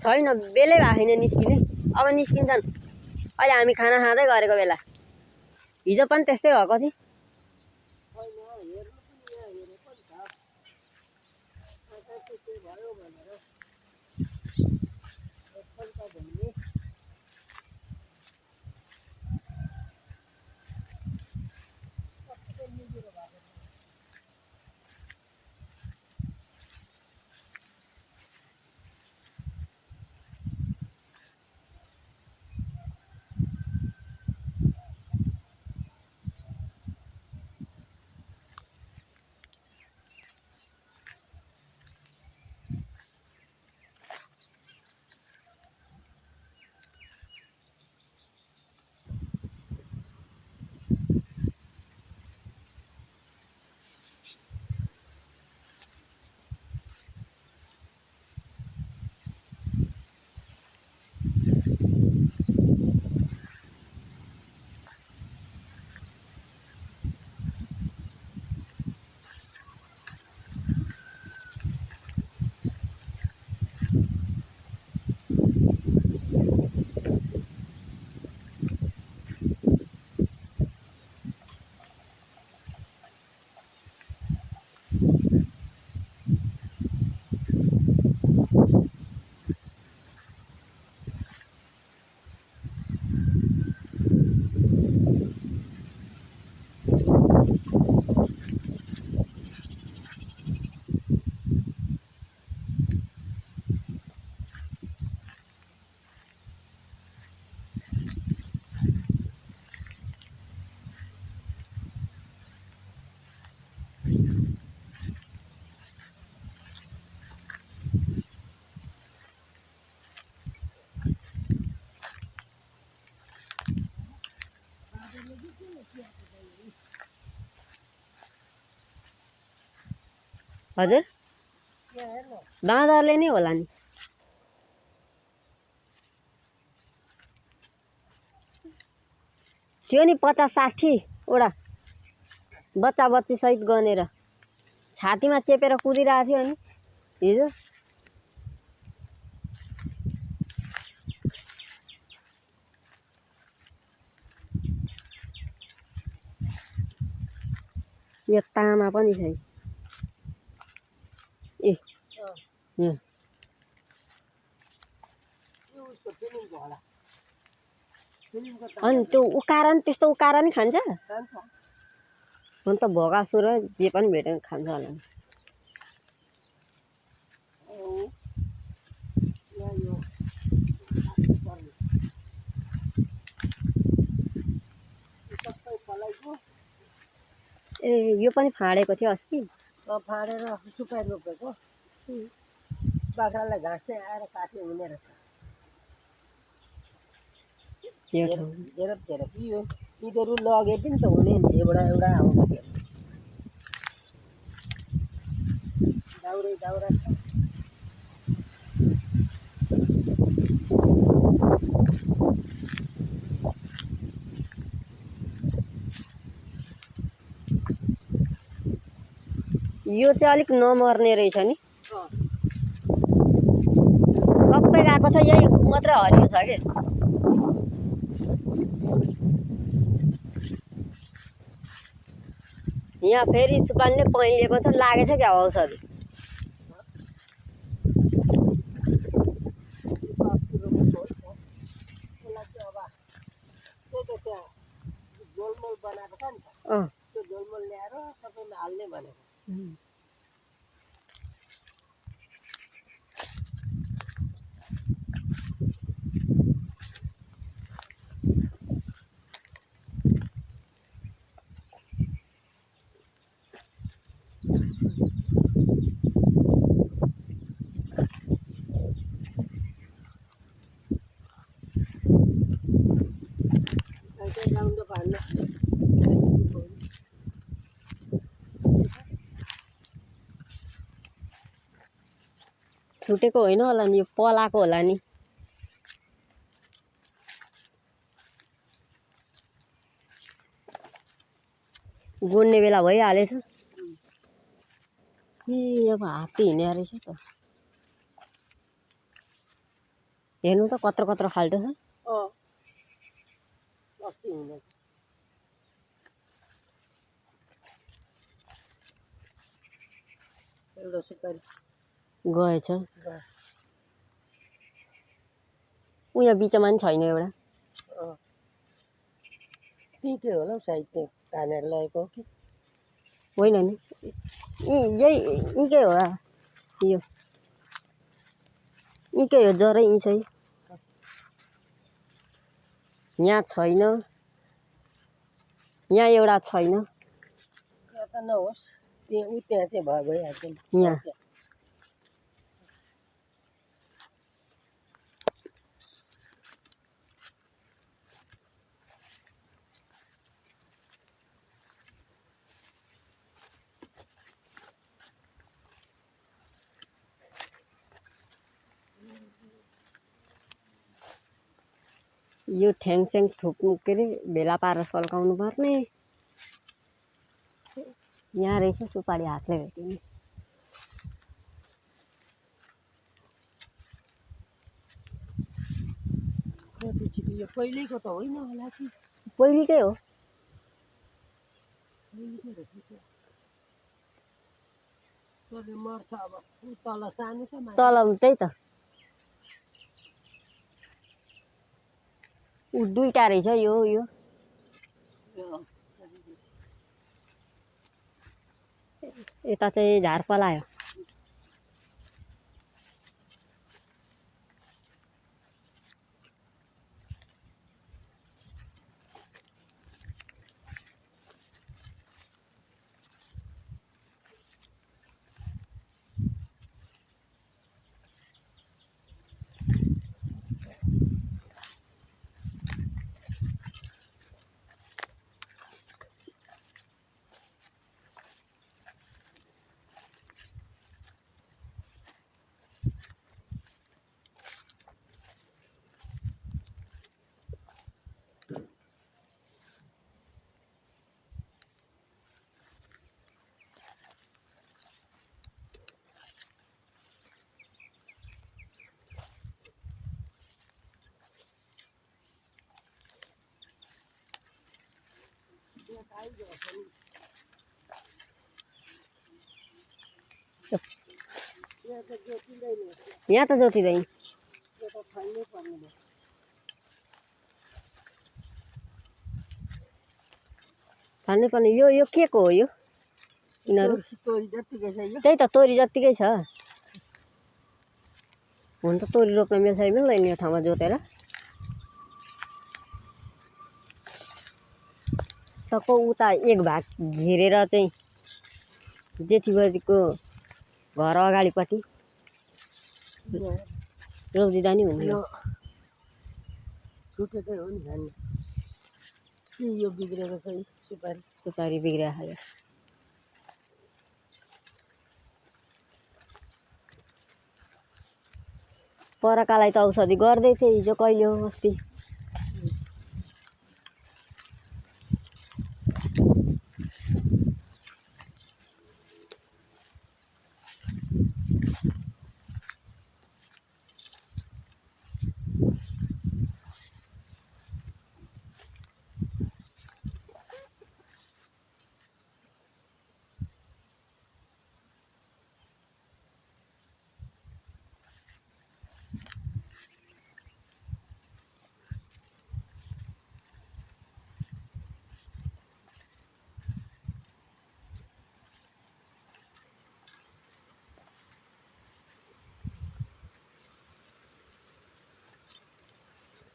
छैन, बेलै भएको छैन निस्किने। अब निस्किन्छन् अहिले हामी खाना खाँदै गरेको बेला। हिजो पनि त्यस्तै भएको थियो। हजुर दाँदारले नै होला नि। थियो नि 50-60 वटा बच्चा बच्ची सहित गनेर छातीमा चेपेर कुदिरहेको थियो नि हिजो। यो तामा पनि छ ए यहाँ अनि त्यो उकारा नि त्यस्तो उकारा नि खान्छ हुन त भगासुर जे पनि भेट्यो खान्छ होला नि। ए यो पनि फाडेको थियो अस्ति फाडेर सुकाइ रोपेको बाख्रालाई घाँस चाहिँ आएर काट्यो हुने रहेछ। धेरै यिनीहरू लगे पनि त हुने नि एउटा एउटा आउँछ दाउरे दाउरा छ। यो चाहिँ अलिक नमर्ने रहेछ नि। सबै गएको छ यही मात्रै हरियो छ कि। यहाँ फेरि सुपारीले पहिलेको छ लागेछ क्या औषधि। झोलमोल बनाएको छ नि त त्यो झोलमोल ल्याएर सबैमा हाल्ने भनेको। छुटेको होइन होला नि, यो पलाको होला नि। गुड्ने बेला भइहालेछ। ए अब हात्ती हिँड्ने रहेछ त। हेर्नु त कत्रो कत्रो खाल्टो छ। अस्ति हिँडेको एउटा सुपारी गएछ। उयो बिचमा नि छैन एउटा। के होला हौ सायद त्यो तानेर लगेको हो कि होइन नि यहीँकै होला यो यहीँकै हो जरै यहीँ चाहिँ यहाँ छैन यहाँ एउटा छैन त्यहाँ त नहोस् त्यहाँ चाहिँ भइहाल्छ नि यहाँ यो ठ्याङस्याङ थुप्नु के अरे भेला पारेर सल्काउनु पर्ने। यहाँ रहेछ सुपारी हातले भेट्ने। यो पहिल्यैको त होइन होला कि पहिलेकै हो। मर्छ अब तल सानो छ तल त्यही त ऊ दुईटा रहेछ यो यता चाहिँ झार पलायो। यहाँ त जोतिँदैन। फाल्नै पर्ने यो के को हो यो यिनीहरू त्यही त तोरी जत्तिकै छ। हुन त तोरी रोप्न मिल्दैन यो ठाउँमा जोतेर। तको उता एक भाग घेरेर चाहिँ जेठी बजीको घर अगाडिपट्टि रोप्दिँदा नि हुने। छुटेकै हो नि खाने के यो बिग्रेको छ सुपारी बिग्रिया खायो। परकालाई त औषधि गर्दै थिएँ हिजो कहिले हो अस्ति।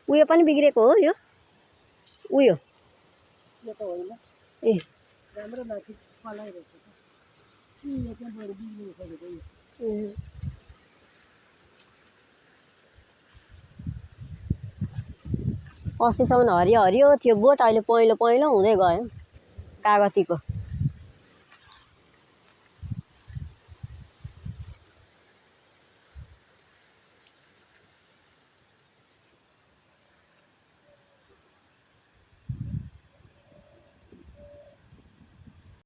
उयो पनि बिग्रेको हो यो उयो त होइन ए राम्रो माथि पलाइरहेको छ यो चाहिँ बरु बिग्रिसकेको यो अस्तिसम्म हरियो हरियो थियो बोट अहिले पहेँलो पहेँलो हुँदै गयो कागतीको।